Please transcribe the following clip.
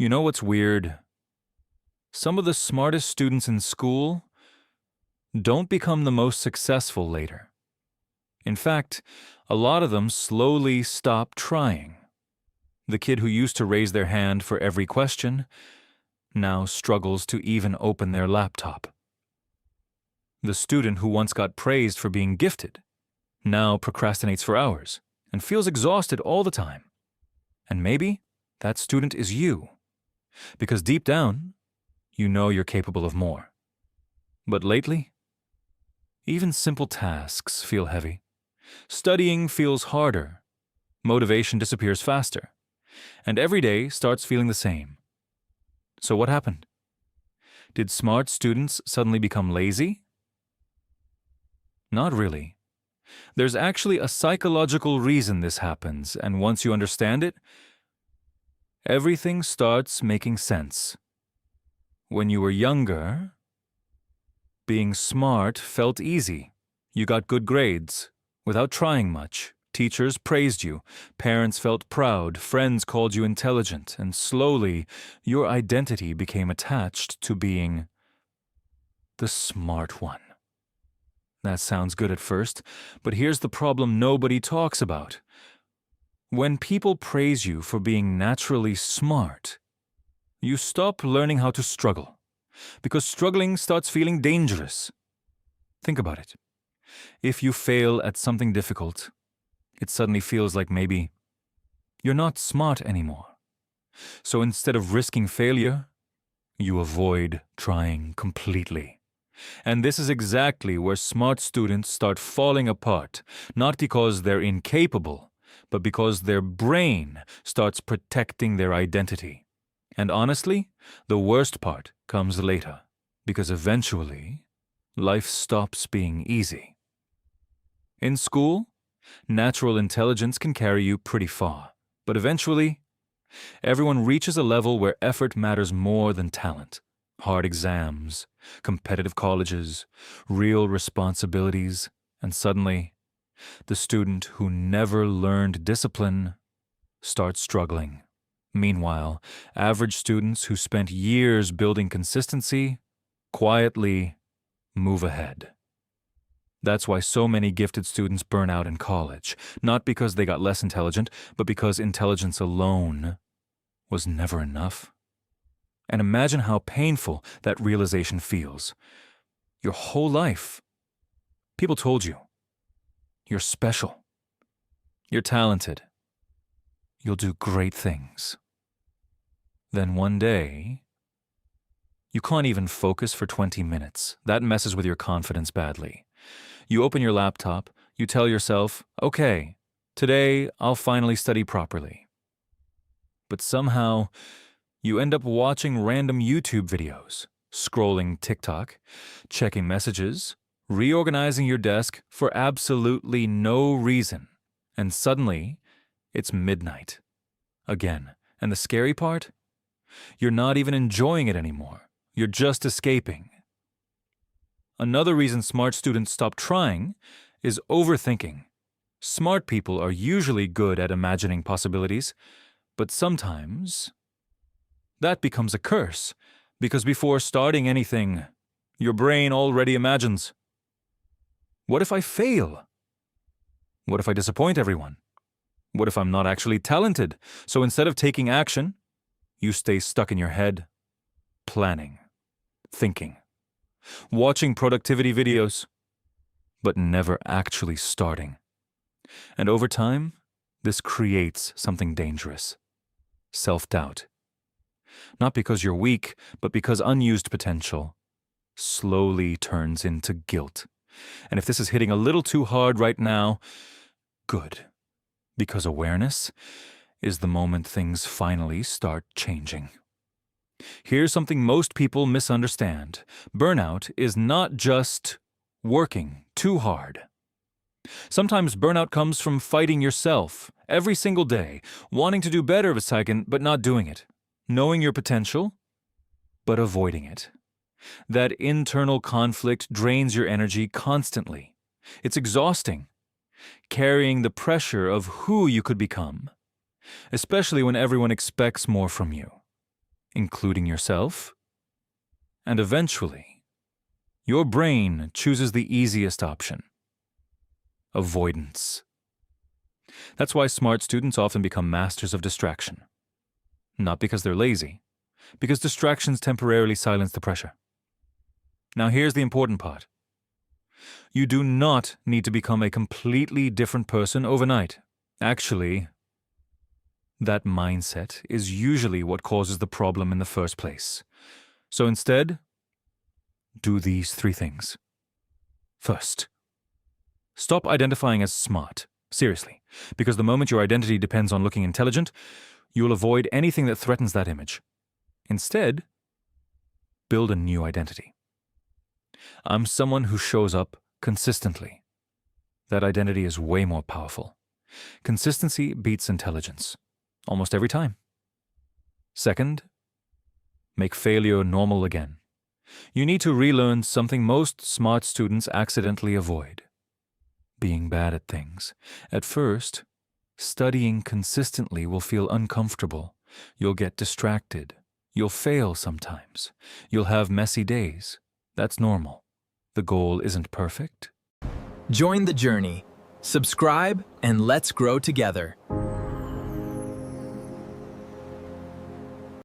You know what's weird? Some of the smartest students in school don't become the most successful later. In fact, a lot of them slowly stop trying. The kid who used to raise their hand for every question now struggles to even open their laptop. The student who once got praised for being gifted now procrastinates for hours and feels exhausted all the time. And maybe that student is you, because deep down, you know you're capable of more. But lately, even simple tasks feel heavy. Studying feels harder. Motivation disappears faster. And every day starts feeling the same. So what happened? Did smart students suddenly become lazy? Not really. There's actually a psychological reason this happens, and once you understand it, everything starts making sense. When you were younger, being smart felt easy. You got good grades without trying much. Teachers praised you, parents felt proud, friends called you intelligent, and slowly your identity became attached to being the smart one. That sounds good at first, but here's the problem nobody talks about. When people praise you for being naturally smart, you stop learning how to struggle, because struggling starts feeling dangerous. Think about it. If you fail at something difficult, it suddenly feels like maybe you're not smart anymore. So instead of risking failure, you avoid trying completely. And this is exactly where smart students start falling apart, not because they're incapable, but because their brain starts protecting their identity. And honestly, the worst part comes later, because eventually, life stops being easy. In school, natural intelligence can carry you pretty far, but eventually, everyone reaches a level where effort matters more than talent. Hard exams, competitive colleges, real responsibilities, and suddenly, the student who never learned discipline starts struggling. Meanwhile, average students who spent years building consistency quietly move ahead. That's why so many gifted students burn out in college, not because they got less intelligent, but because intelligence alone was never enough. And imagine how painful that realization feels. Your whole life, people told you, you're special, you're talented, you'll do great things. Then one day, you can't even focus for 20 minutes. That messes with your confidence badly. You open your laptop, you tell yourself, okay, today I'll finally study properly. But somehow, you end up watching random YouTube videos, scrolling TikTok, checking messages, reorganizing your desk for absolutely no reason. And suddenly, it's midnight. Again. And the scary part? You're not even enjoying it anymore. You're just escaping. Another reason smart students stop trying is overthinking. Smart people are usually good at imagining possibilities, but sometimes that becomes a curse, because before starting anything, your brain already imagines. What if I fail? What if I disappoint everyone? What if I'm not actually talented? So instead of taking action, you stay stuck in your head, planning, thinking, watching productivity videos, but never actually starting. And over time, this creates something dangerous: self-doubt. Not because you're weak, but because unused potential slowly turns into guilt. And if this is hitting a little too hard right now, good. Because awareness is the moment things finally start changing. Here's something most people misunderstand. Burnout is not just working too hard. Sometimes burnout comes from fighting yourself every single day, wanting to do better of a second, but not doing it. Knowing your potential, but avoiding it. That internal conflict drains your energy constantly. It's exhausting, carrying the pressure of who you could become, especially when everyone expects more from you. including yourself, and eventually, your brain chooses the easiest option: avoidance. That's why smart students often become masters of distraction. Not because they're lazy, because distractions temporarily silence the pressure. Now here's the important part. You do not need to become a completely different person overnight. Actually, that mindset is usually what causes the problem in the first place. So instead, do these 3 things. First, stop identifying as smart. Seriously, because the moment your identity depends on looking intelligent, you'll avoid anything that threatens that image. Instead, build a new identity. I'm someone who shows up consistently. That identity is way more powerful. Consistency beats intelligence, almost every time. Second, make failure normal again. You need to relearn something most smart students accidentally avoid: being bad at things. At first, studying consistently will feel uncomfortable. You'll get distracted. You'll fail sometimes. You'll have messy days. That's normal. The goal isn't perfect. Join the journey. Subscribe and let's grow together.